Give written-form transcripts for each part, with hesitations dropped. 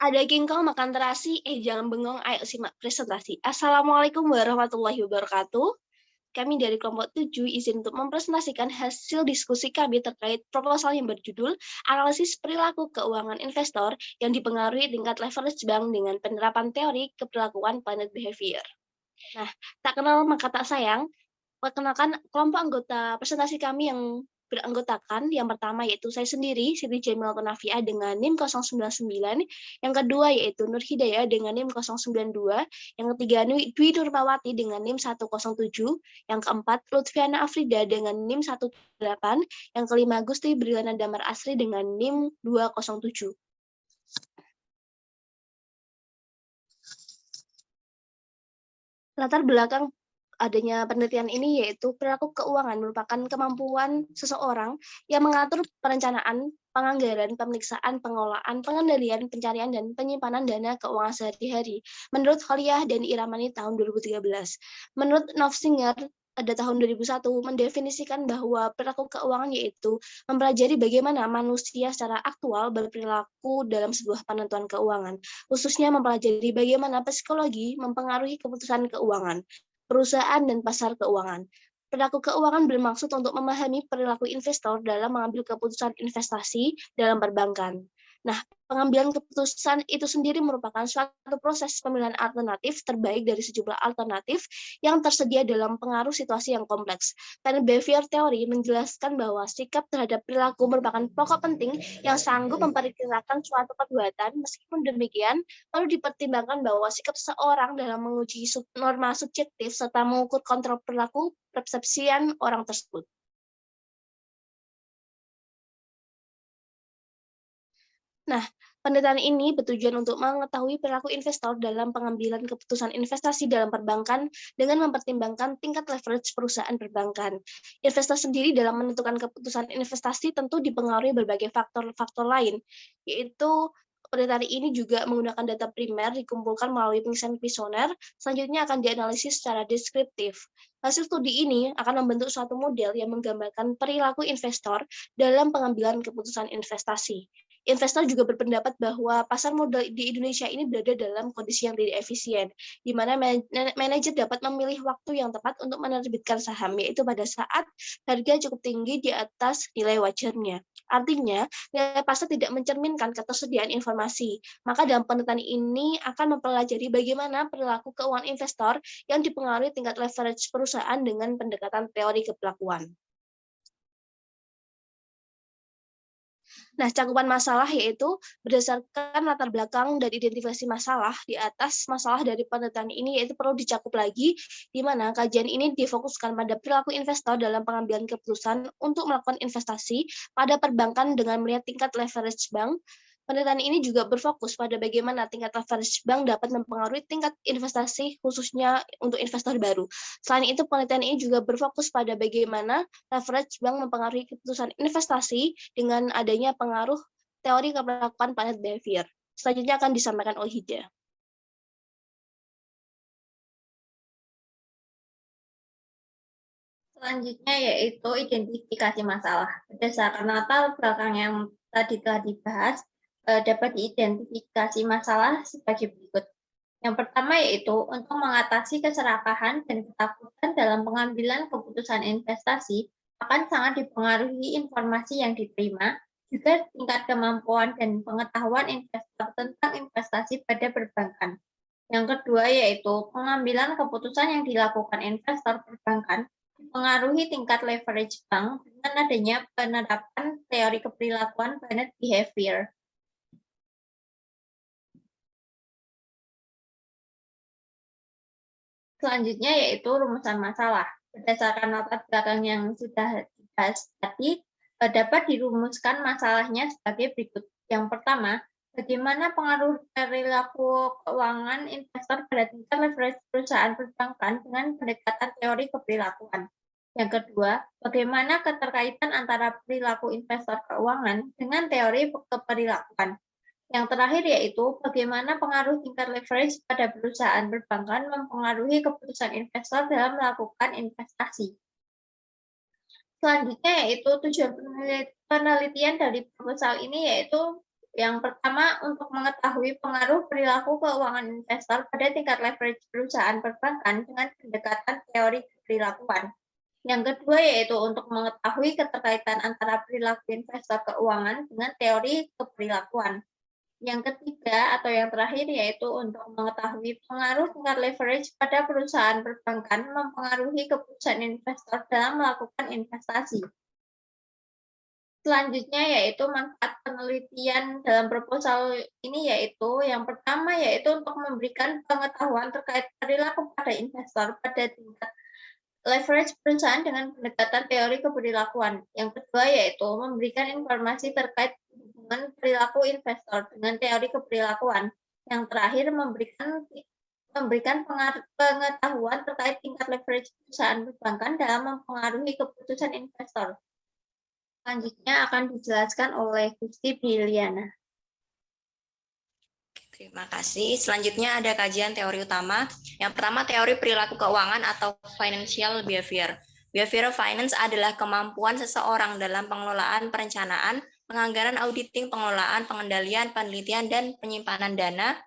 Ada kingkong makan terasi, jangan bengong, ayo simak presentasi. Assalamualaikum warahmatullahi wabarakatuh. Kami dari kelompok 7 izin untuk mempresentasikan hasil diskusi kami terkait proposal yang berjudul Analisis Perilaku Keuangan Investor yang dipengaruhi tingkat leverage bank dengan penerapan teori keperlakuan planet behavior. Nah, tak kenal maka tak sayang, perkenalkan kelompok anggota presentasi kami yang beranggotakan. Yang pertama yaitu saya sendiri, Siti Jamil Nafia dengan NIM 099, yang kedua yaitu Nur Hidayah dengan NIM 092, yang ketiga Dwi Nurmawati dengan NIM 107, yang keempat Lutfiana Afrida dengan NIM 18, yang kelima Gusti Brilana Damar Asri dengan NIM 207. Latar belakang adanya penelitian ini yaitu perilaku keuangan merupakan kemampuan seseorang yang mengatur perencanaan, penganggaran, pemeriksaan, pengelolaan, pengendalian, pencarian, dan penyimpanan dana keuangan sehari-hari. Menurut Holiah dan Iramani tahun 2013. Menurut Nofsinger pada tahun 2001 mendefinisikan bahwa perilaku keuangan yaitu mempelajari bagaimana manusia secara aktual berperilaku dalam sebuah penentuan keuangan, khususnya mempelajari bagaimana psikologi mempengaruhi keputusan keuangan perusahaan dan pasar keuangan. Perilaku keuangan bermaksud untuk memahami perilaku investor dalam mengambil keputusan investasi dalam perbankan. Nah, pengambilan keputusan itu sendiri merupakan suatu proses pemilihan alternatif terbaik dari sejumlah alternatif yang tersedia dalam pengaruh situasi yang kompleks. Planet Behavior Theory menjelaskan bahwa sikap terhadap perilaku merupakan pokok penting yang sanggup memperkirakan suatu perbuatan. Meskipun demikian, perlu dipertimbangkan bahwa sikap seseorang dalam menguji norma subjektif serta mengukur kontrol perilaku persepsian orang tersebut. Nah, penelitian ini bertujuan untuk mengetahui perilaku investor dalam pengambilan keputusan investasi dalam perbankan dengan mempertimbangkan tingkat leverage perusahaan perbankan. Investor sendiri dalam menentukan keputusan investasi tentu dipengaruhi berbagai faktor-faktor lain, yaitu penelitian ini juga menggunakan data primer dikumpulkan melalui pengisian kuesioner, selanjutnya akan dianalisis secara deskriptif. Hasil studi ini akan membentuk suatu model yang menggambarkan perilaku investor dalam pengambilan keputusan investasi. Investor juga berpendapat bahwa pasar modal di Indonesia ini berada dalam kondisi yang tidak efisien, di mana manajer dapat memilih waktu yang tepat untuk menerbitkan saham, yaitu pada saat harga cukup tinggi di atas nilai wajarnya. Artinya, nilai pasar tidak mencerminkan ketersediaan informasi. Maka dalam penelitian ini akan mempelajari bagaimana perilaku keuangan investor yang dipengaruhi tingkat leverage perusahaan dengan pendekatan teori kepelakuan. Nah, cakupan masalah yaitu berdasarkan latar belakang dan identifikasi masalah. Di atas masalah dari penelitian ini yaitu perlu dicakup lagi, di mana kajian ini difokuskan pada perilaku investor dalam pengambilan keputusan untuk melakukan investasi pada perbankan dengan melihat tingkat leverage bank. Penelitian ini juga berfokus pada bagaimana tingkat leverage bank dapat mempengaruhi tingkat investasi khususnya untuk investor baru. Selain itu, penelitian ini juga berfokus pada bagaimana leverage bank mempengaruhi keputusan investasi dengan adanya pengaruh teori keperlakuan planet behavior. Selanjutnya akan disampaikan oleh Hida. Selanjutnya yaitu identifikasi masalah. Berdasarkan latar belakang yang tadi telah dibahas, dapat diidentifikasi masalah sebagai berikut. Yang pertama yaitu untuk mengatasi keserakahan dan ketakutan dalam pengambilan keputusan investasi akan sangat dipengaruhi informasi yang diterima, juga tingkat kemampuan dan pengetahuan investor tentang investasi pada perbankan. Yang kedua yaitu pengambilan keputusan yang dilakukan investor perbankan dipengaruhi tingkat leverage bank dengan adanya penerapan teori keperilakuan planet behavior. Selanjutnya yaitu rumusan masalah. Berdasarkan latar belakang yang sudah dibahas tadi, dapat dirumuskan masalahnya sebagai berikut. Yang pertama, bagaimana pengaruh perilaku keuangan investor pada tingkat leverage perusahaan perbankan dengan pendekatan teori keperilakuan. Yang kedua, bagaimana keterkaitan antara perilaku investor keuangan dengan teori keperilakuan. Yang terakhir yaitu bagaimana pengaruh tingkat leverage pada perusahaan perbankan mempengaruhi keputusan investor dalam melakukan investasi. Selanjutnya yaitu tujuan penelitian dari proposal ini yaitu Yang pertama, untuk mengetahui pengaruh perilaku keuangan investor pada tingkat leverage perusahaan perbankan dengan pendekatan teori perilakuan. Yang kedua yaitu untuk mengetahui keterkaitan antara perilaku investor keuangan dengan teori keperilakuan. Yang ketiga atau yang terakhir yaitu untuk mengetahui pengaruh tingkat leverage pada perusahaan perbankan mempengaruhi keputusan investor dalam melakukan investasi. Selanjutnya yaitu manfaat penelitian dalam proposal ini yaitu yang pertama yaitu untuk memberikan pengetahuan terkait perilaku pada investor pada tingkat leverage perusahaan dengan pendekatan teori keperilakuan. Yang kedua yaitu memberikan informasi terkait hubungan perilaku investor dengan teori keperilakuan. Yang terakhir memberikan pengetahuan terkait tingkat leverage perusahaan perbankan dalam mempengaruhi keputusan investor. Selanjutnya akan dijelaskan oleh Gusti Briliana. Terima kasih. Selanjutnya ada kajian teori utama. Yang pertama, teori perilaku keuangan atau financial behavior. Behavioral finance adalah kemampuan seseorang dalam pengelolaan perencanaan, penganggaran, auditing, pengelolaan, pengendalian, penelitian, dan penyimpanan dana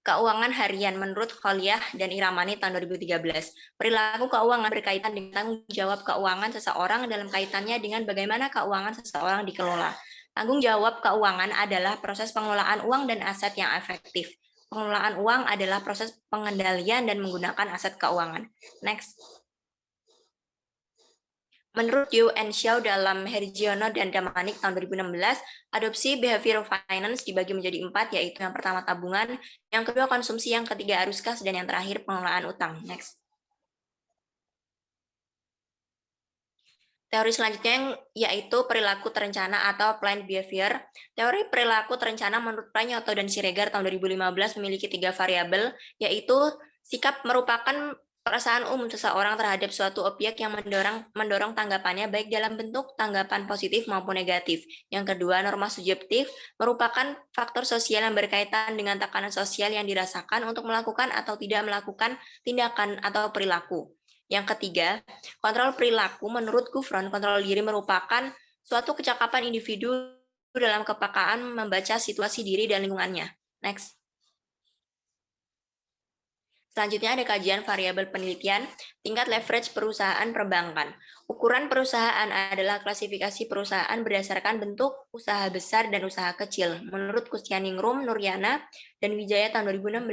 keuangan harian menurut Kholiah dan Iramani tahun 2013. Perilaku keuangan berkaitan dengan tanggung jawab keuangan seseorang dalam kaitannya dengan bagaimana keuangan seseorang dikelola. Tanggung jawab keuangan adalah proses pengelolaan uang dan aset yang efektif. Pengelolaan uang adalah proses pengendalian dan menggunakan aset keuangan. Next. Menurut Yu and Xiao dalam Hergiono dan Damanik tahun 2016, adopsi behavioral finance dibagi menjadi 4, yaitu yang pertama tabungan, yang kedua konsumsi, yang ketiga arus kas, dan yang terakhir pengelolaan utang. Next. Teori selanjutnya yaitu perilaku terencana atau planned behavior. Teori perilaku terencana menurut Pranyoto dan Siregar tahun 2015 memiliki 3 variabel, yaitu sikap merupakan perasaan umum seseorang terhadap suatu objek yang mendorong tanggapannya baik dalam bentuk tanggapan positif maupun negatif. Yang kedua, norma subjektif merupakan faktor sosial yang berkaitan dengan tekanan sosial yang dirasakan untuk melakukan atau tidak melakukan tindakan atau perilaku. Yang ketiga, kontrol perilaku menurut Gufron, kontrol diri merupakan suatu kecakapan individu dalam kepekaan membaca situasi diri dan lingkungannya. Next. Selanjutnya ada kajian variabel penelitian, tingkat leverage perusahaan perbankan. Ukuran perusahaan adalah klasifikasi perusahaan berdasarkan bentuk usaha besar dan usaha kecil. Menurut Kusyaningrum, Nuryana, dan Wijaya tahun 2016,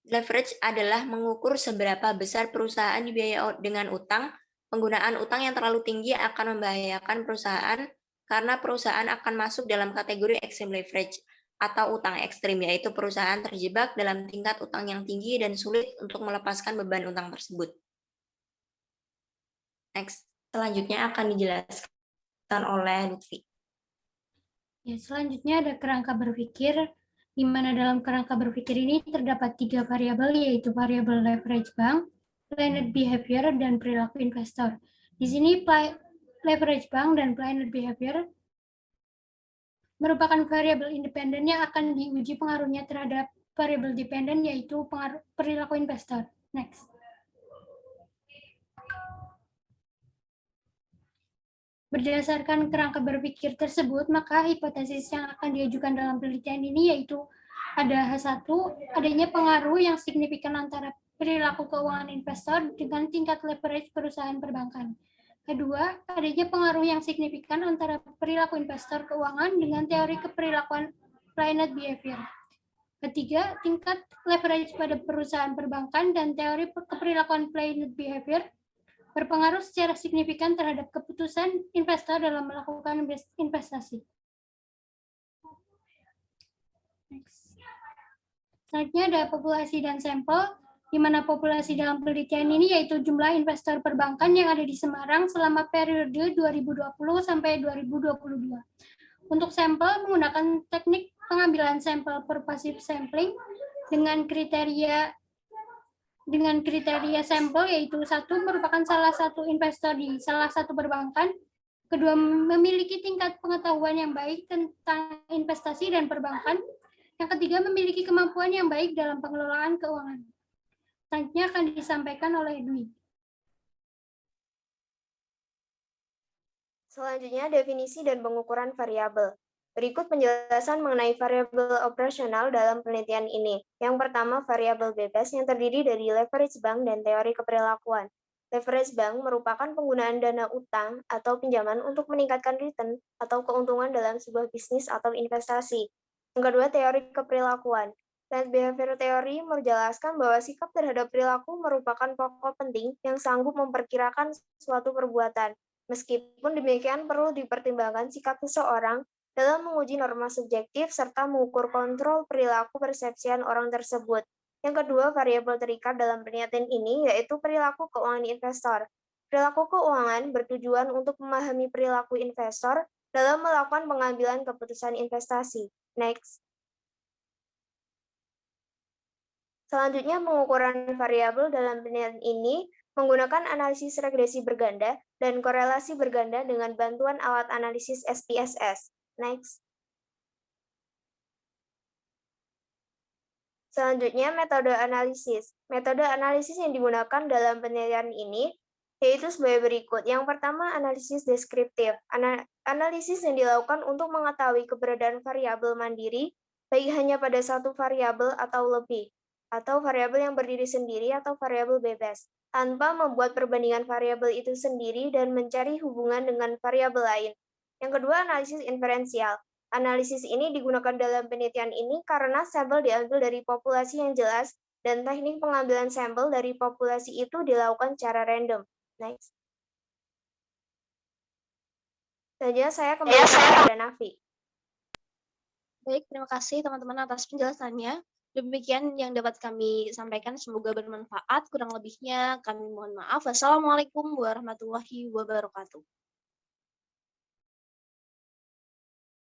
leverage adalah mengukur seberapa besar perusahaan dibiayai dengan utang. Penggunaan utang yang terlalu tinggi akan membahayakan perusahaan karena perusahaan akan masuk dalam kategori extreme leverage atau utang ekstrim, yaitu perusahaan terjebak dalam tingkat utang yang tinggi dan sulit untuk melepaskan beban utang tersebut. Next, selanjutnya akan dijelaskan oleh Lutfi. Ya, selanjutnya ada kerangka berpikir, di mana dalam kerangka berpikir ini terdapat 3 variabel, yaitu variabel leverage bank, planned behavior, dan perilaku investor. Di sini leverage bank dan planned behavior merupakan variabel independen yang akan diuji pengaruhnya terhadap variabel dependen, yaitu perilaku investor. Next. Berdasarkan kerangka berpikir tersebut, maka hipotesis yang akan diajukan dalam penelitian ini yaitu ada H1, adanya pengaruh yang signifikan antara perilaku keuangan investor dengan tingkat leverage perusahaan perbankan. Kedua, adanya pengaruh yang signifikan antara perilaku investor keuangan dengan teori keperilakuan planned behavior. Ketiga, tingkat leverage pada perusahaan perbankan dan teori keperilakuan planned behavior berpengaruh secara signifikan terhadap keputusan investor dalam melakukan investasi. Next. Selanjutnya ada populasi dan sampel, di mana populasi dalam penelitian ini yaitu jumlah investor perbankan yang ada di Semarang selama periode 2020 sampai 2022. Untuk sampel menggunakan teknik pengambilan sampel pervasive sampling dengan kriteria sampel yaitu 1 merupakan salah satu investor di salah satu perbankan, kedua memiliki tingkat pengetahuan yang baik tentang investasi dan perbankan, yang ketiga memiliki kemampuan yang baik dalam pengelolaan keuangan. Selanjutnya akan disampaikan oleh Dwi. Selanjutnya, definisi dan pengukuran variabel. Berikut penjelasan mengenai variabel operasional dalam penelitian ini. Yang pertama, variabel bebas yang terdiri dari leverage bank dan teori keperilakuan. Leverage bank merupakan penggunaan dana utang atau pinjaman untuk meningkatkan return atau keuntungan dalam sebuah bisnis atau investasi. Yang kedua, teori keperilakuan. Planned Behavior Theory menjelaskan bahwa sikap terhadap perilaku merupakan pokok penting yang sanggup memperkirakan suatu perbuatan. Meskipun demikian, perlu dipertimbangkan sikap seseorang dalam menguji norma subjektif serta mengukur kontrol perilaku persepsian orang tersebut. Yang kedua, variabel terikat dalam penelitian ini yaitu perilaku keuangan investor. Perilaku keuangan bertujuan untuk memahami perilaku investor dalam melakukan pengambilan keputusan investasi. Next. Selanjutnya, pengukuran variabel dalam penelitian ini menggunakan analisis regresi berganda dan korelasi berganda dengan bantuan alat analisis SPSS. Next. Selanjutnya, metode analisis. Metode analisis yang digunakan dalam penelitian ini yaitu sebagai berikut. Yang pertama, analisis deskriptif. Analisis yang dilakukan untuk mengetahui keberadaan variabel mandiri, baik hanya pada satu variabel atau lebih, atau variabel yang berdiri sendiri atau variabel bebas, tanpa membuat perbandingan variabel itu sendiri dan mencari hubungan dengan variabel lain. Yang kedua, analisis inferensial. Analisis ini digunakan dalam penelitian ini karena sampel diambil dari populasi yang jelas dan teknik pengambilan sampel dari populasi itu dilakukan secara random. Next. Selanjutnya saya kembali kepada Nafi. Baik, terima kasih teman-teman atas penjelasannya. Demikian yang dapat kami sampaikan, semoga bermanfaat. Kurang lebihnya kami mohon maaf. Wassalamualaikum warahmatullahi wabarakatuh.